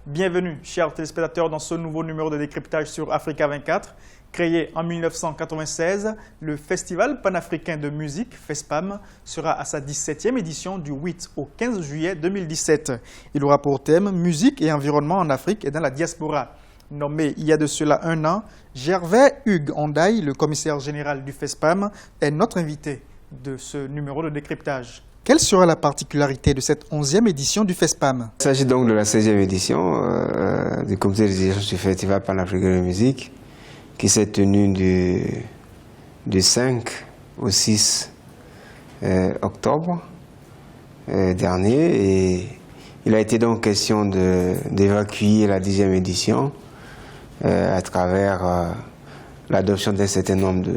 Bienvenue, chers téléspectateurs, dans ce nouveau numéro de décryptage sur Africa 24. Créé en 1996, le Festival panafricain de musique, FESPAM, sera à sa 17e édition du 8 au 15 juillet 2017. Il aura pour thème « Musique et environnement en Afrique et dans la diaspora ». Nommé il y a de cela un an, Gervais Hugues Ondaï, le commissaire général du FESPAM, est notre invité de ce numéro de décryptage. Quelle sera la particularité de cette 11e édition du FESPAM? Il s'agit donc de la 16e édition du comité de direction du Festival panafricain de musique qui s'est tenu du 5 au 6 octobre dernier. Et il a été donc question d'évacuer la 10e édition à travers l'adoption d'un certain nombre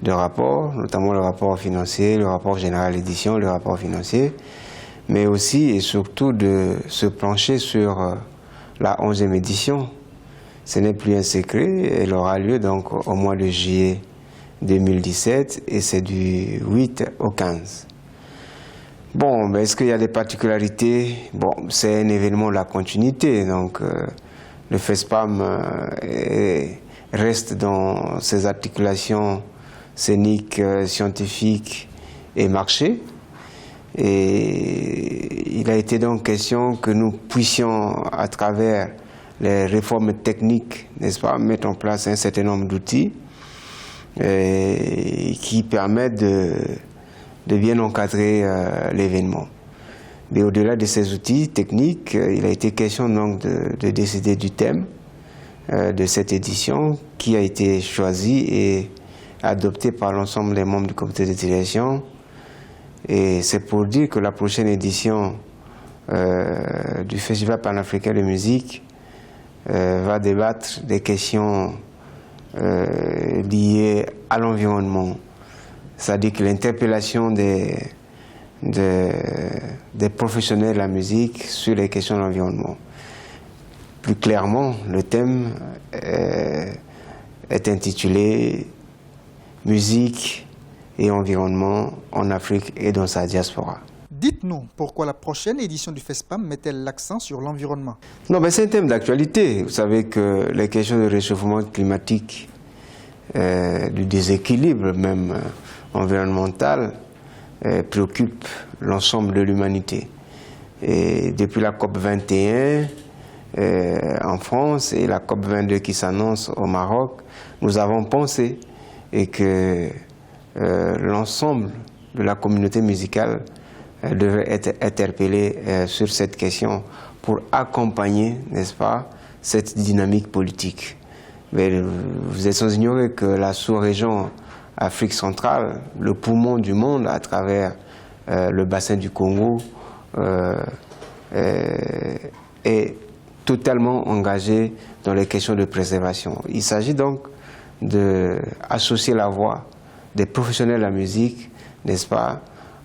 de rapports, notamment le rapport financier, le rapport général édition, le rapport financier, mais aussi et surtout de se pencher sur la 11e édition. Ce n'est plus un secret, elle aura lieu donc au mois de juillet 2017 et c'est du 8 au 15. Bon, est-ce qu'il y a des particularités? Bon, c'est un événement de la continuité, donc le FESPAM reste dans ses articulations scéniques, scientifiques et marché. Et il a été donc question que nous puissions, à travers les réformes techniques, n'est-ce pas, mettre en place un certain nombre d'outils qui permettent de bien encadrer l'événement. Mais au-delà de ces outils techniques, il a été question donc de décider du thème de cette édition qui a été choisi et adopté par l'ensemble des membres du comité de direction. Et c'est pour dire que la prochaine édition du Festival panafricain de musique va débattre des questions liées à l'environnement. C'est-à-dire que l'interpellation des professionnels de la musique sur les questions de l'environnement. Plus clairement, le thème est intitulé « Musique et environnement en Afrique et dans sa diaspora ». Dites-nous pourquoi la prochaine édition du FESPAM met-elle l'accent sur l'environnement? Non, mais c'est un thème d'actualité. Vous savez que les questions de réchauffement climatique, du déséquilibre même environnemental, préoccupent l'ensemble de l'humanité. Et depuis la COP 21 en France et la COP 22 qui s'annonce au Maroc, nous avons pensé et que l'ensemble de la communauté musicale devrait être interpellée sur cette question pour accompagner, n'est-ce pas, cette dynamique politique. Mais vous êtes sans ignorer que la sous-région Afrique centrale, le poumon du monde à travers le bassin du Congo, est totalement engagé dans les questions de préservation. Il s'agit donc d'associer la voix des professionnels de la musique, n'est-ce pas,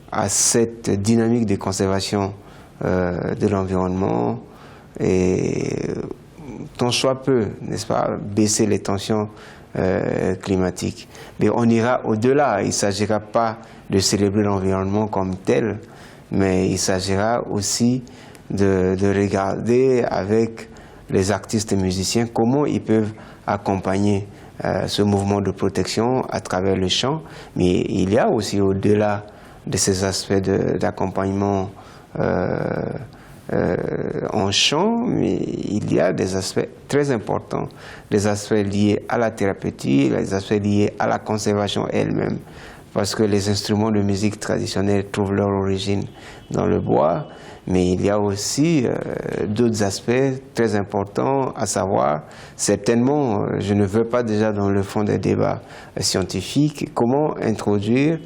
à cette dynamique de conservation de l'environnement et tant soit peu, n'est-ce pas, baisser les tensions climatiques. Mais on ira au-delà, il ne s'agira pas de célébrer l'environnement comme tel, mais il s'agira aussi de regarder avec les artistes et musiciens comment ils peuvent accompagner ce mouvement de protection à travers le chant. Mais il y a aussi au-delà de ces aspects d'accompagnement en chant, mais il y a des aspects très importants, des aspects liés à la thérapeutique, des aspects liés à la conservation elle-même, parce que les instruments de musique traditionnelle trouvent leur origine dans le bois, mais il y a aussi d'autres aspects très importants, à savoir, certainement, je ne veux pas déjà dans le fond des débats scientifiques, comment introduire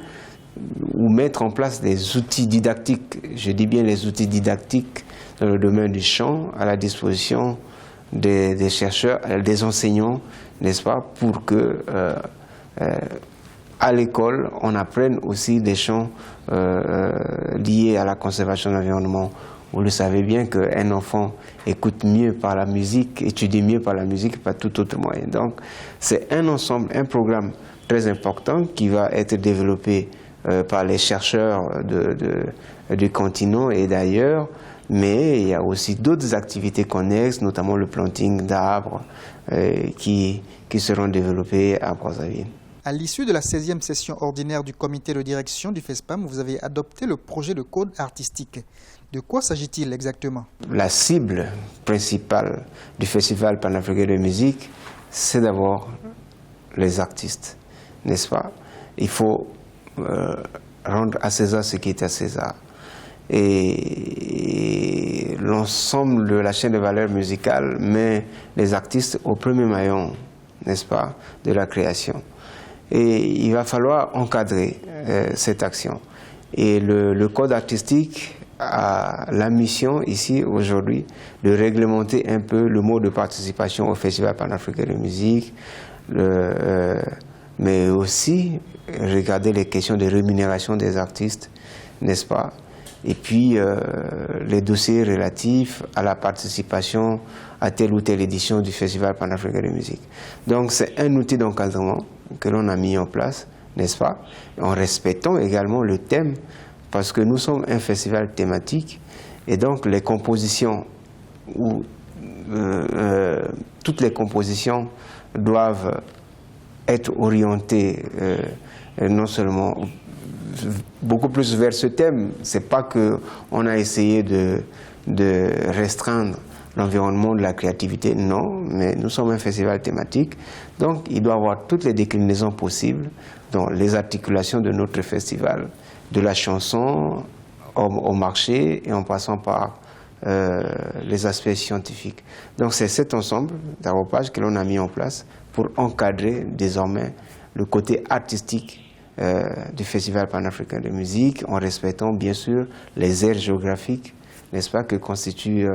ou mettre en place des outils didactiques, je dis bien les outils didactiques dans le domaine du chant à la disposition des chercheurs, des enseignants, n'est-ce pas, pour que à l'école on apprenne aussi des chants liés à la conservation de l'environnement. Vous le savez bien qu'un enfant écoute mieux par la musique, étudie mieux par la musique que par tout autre moyen. Donc c'est un ensemble, un programme très important qui va être développé par les chercheurs du continent et d'ailleurs, Mais il y a aussi d'autres activités connexes, notamment le planting d'arbres qui seront développés à Brazzaville. À l'issue de la 16e session ordinaire du comité de direction du FESPAM, vous avez adopté le projet de code artistique. De quoi s'agit-il exactement? La cible principale du Festival panafricain de musique, c'est d'abord les artistes, n'est-ce pas? Il faut rendre à César ce qui est à César. Et l'ensemble de la chaîne de valeur musicale met les artistes au premier maillon, n'est-ce pas, de la création. Et il va falloir encadrer cette action. Et le code artistique a la mission ici aujourd'hui de réglementer un peu le mode de participation au Festival panafricain de musique, mais aussi regarder les questions de rémunération des artistes, n'est-ce pas? Et puis les dossiers relatifs à la participation à telle ou telle édition du Festival panafricain de musique. Donc c'est un outil d'encadrement que l'on a mis en place, n'est-ce pas? En respectant également le thème, parce que nous sommes un festival thématique, et donc les compositions, toutes les compositions doivent être orientées non seulement beaucoup plus vers ce thème. C'est pas qu'on a essayé de restreindre l'environnement de la créativité, non, mais nous sommes un festival thématique, donc il doit avoir toutes les déclinaisons possibles dans les articulations de notre festival, de la chanson au marché et en passant par les aspects scientifiques. Donc c'est cet ensemble d'agropages que l'on a mis en place pour encadrer désormais le côté artistique du Festival panafricain de musique, en respectant bien sûr les aires géographiques, n'est-ce pas, que constitue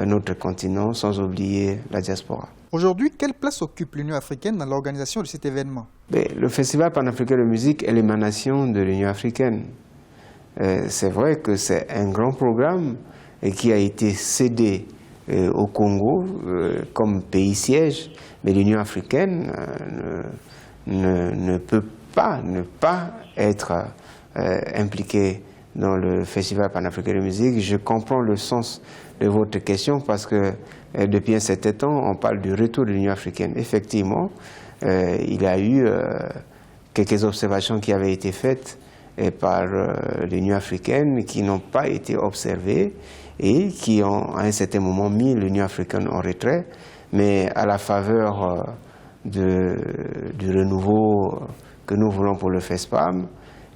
notre continent, sans oublier la diaspora. Aujourd'hui, quelle place occupe l'Union africaine dans l'organisation de cet événement? Le Festival panafricain de musique est l'émanation de l'Union africaine. C'est vrai que c'est un grand programme qui a été cédé au Congo comme pays siège, mais l'Union africaine ne peut pas ne pas être impliquée dans le Festival panafricain de musique. Je comprends le sens de votre question parce que depuis un certain temps, on parle du retour de l'Union africaine. Effectivement, il y a eu quelques observations qui avaient été faites par l'Union africaine qui n'ont pas été observées et qui ont à un certain moment mis l'Union africaine en retrait, mais à la faveur du renouveau que nous voulons pour le FESPAM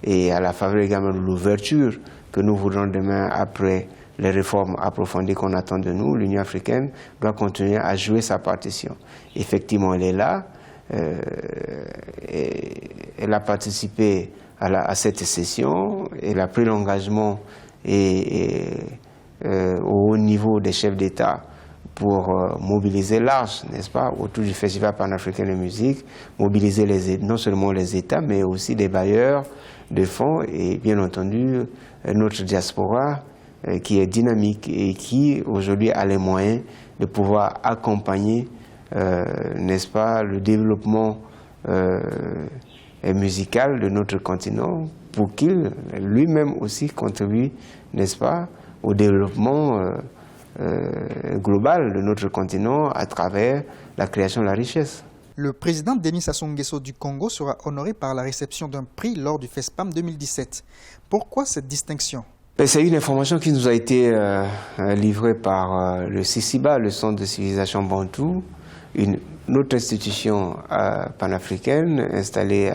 et à la faveur également de l'ouverture que nous voudrons demain après les réformes approfondies qu'on attend de nous, l'Union africaine doit continuer à jouer sa partition. Effectivement, elle est là, elle a participé à cette session, elle a pris l'engagement au haut niveau des chefs d'État pour mobiliser large, n'est-ce pas, autour du Festival panafricain de musique, mobiliser non seulement les États, mais aussi des bailleurs de fonds et bien entendu notre diaspora qui est dynamique et qui aujourd'hui a les moyens de pouvoir accompagner, n'est-ce pas, le développement musical de notre continent pour qu'il lui-même aussi contribue, n'est-ce pas, au développement global de notre continent à travers la création de la richesse. Le président Denis Sassou Nguesso du Congo sera honoré par la réception d'un prix lors du FESPAM 2017. Pourquoi cette distinction? C'est une information qui nous a été livrée par le CICIBA, le Centre de civilisation bantou, une autre institution panafricaine installée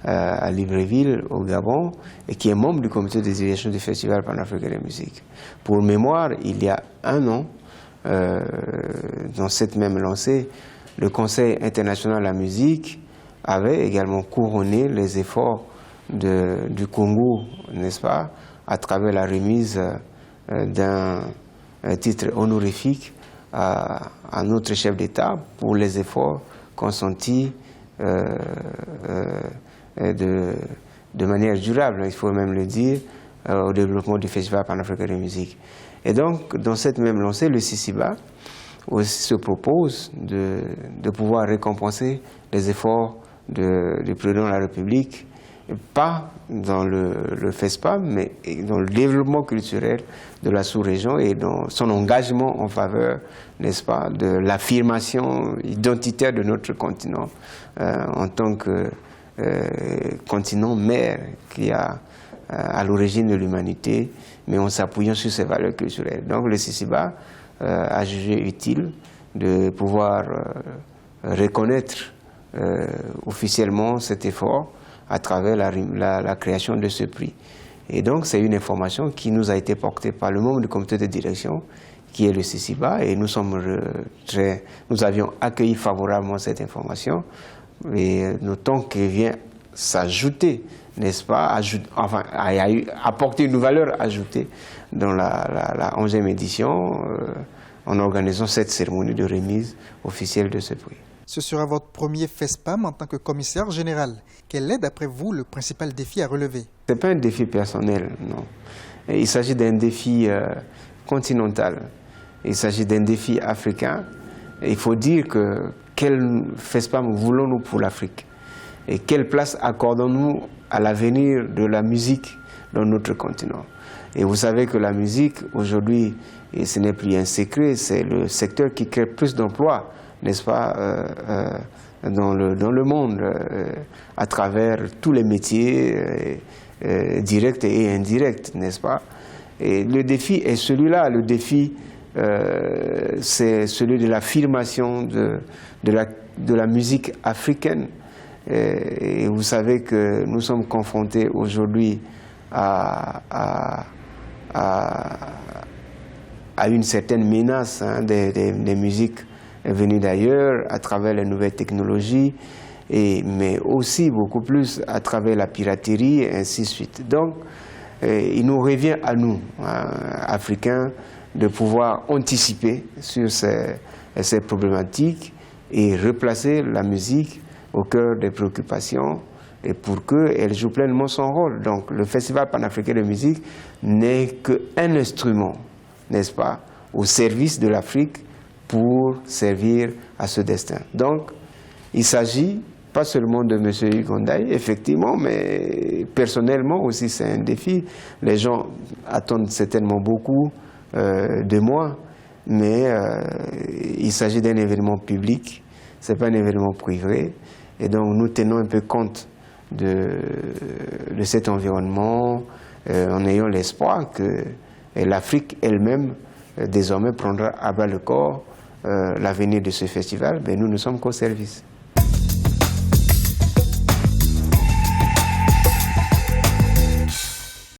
à Libreville, au Gabon, et qui est membre du comité de direction du Festival panafricain de musique. Pour mémoire, il y a un an, dans cette même lancée, le Conseil international de la musique avait également couronné les efforts du Congo, n'est-ce pas, à travers la remise d'un titre honorifique à notre chef d'État pour les efforts consentis de manière durable, il faut même le dire, au développement du Festival panafricain de musique. Et donc, dans cette même lancée, le CICIBA aussi se propose de pouvoir récompenser les efforts du président de la République pas dans le FESPAM, mais dans le développement culturel de la sous-région et dans son engagement en faveur, n'est-ce pas, de l'affirmation identitaire de notre continent en tant que continent mère qui a à l'origine de l'humanité, mais en s'appuyant sur ses valeurs culturelles. Donc le CICIBA a jugé utile de pouvoir reconnaître officiellement cet effort à travers la création de ce prix. Et donc c'est une information qui nous a été portée par le membre du comité de direction qui est le CICIBA et nous avions accueilli favorablement cette information et notons qu'elle vient s'ajouter, n'est-ce pas, apporter une valeur ajoutée dans la 11e édition en organisant cette cérémonie de remise officielle de ce prix. Ce sera votre premier FESPAM en tant que commissaire général. Quel est, d'après vous, le principal défi à relever? Ce n'est pas un défi personnel, non. Il s'agit d'un défi continental. Il s'agit d'un défi africain. Et il faut dire que quel FESPAM voulons-nous pour l'Afrique? Et quelle place accordons-nous à l'avenir de la musique dans notre continent? Et vous savez que la musique, aujourd'hui, et ce n'est plus un secret, c'est le secteur qui crée plus d'emplois, n'est-ce pas, dans le monde, à travers tous les métiers directs et indirects, n'est-ce pas? Et le défi est celui-là, le défi c'est celui de l'affirmation de la musique africaine. Et vous savez que nous sommes confrontés aujourd'hui à une certaine menace des musiques venues d'ailleurs à travers les nouvelles technologies, mais aussi beaucoup plus à travers la piraterie et ainsi de suite. Donc, il nous revient à nous, Africains, de pouvoir anticiper sur ces problématiques et replacer la musique au cœur des préoccupations et pour qu'elle joue pleinement son rôle. Donc le Festival panafricain de musique n'est qu'un instrument, n'est-ce pas, au service de l'Afrique pour servir à ce destin. Donc il s'agit pas seulement de M. Ugondaï, effectivement, mais personnellement aussi c'est un défi. Les gens attendent certainement beaucoup de moi, mais il s'agit d'un événement public, ce n'est pas un événement privé. Et donc nous tenons un peu compte de cet environnement en ayant l'espoir que l'Afrique elle-même désormais prendra à bras le corps l'avenir de ce festival. Mais nous ne sommes qu'au service.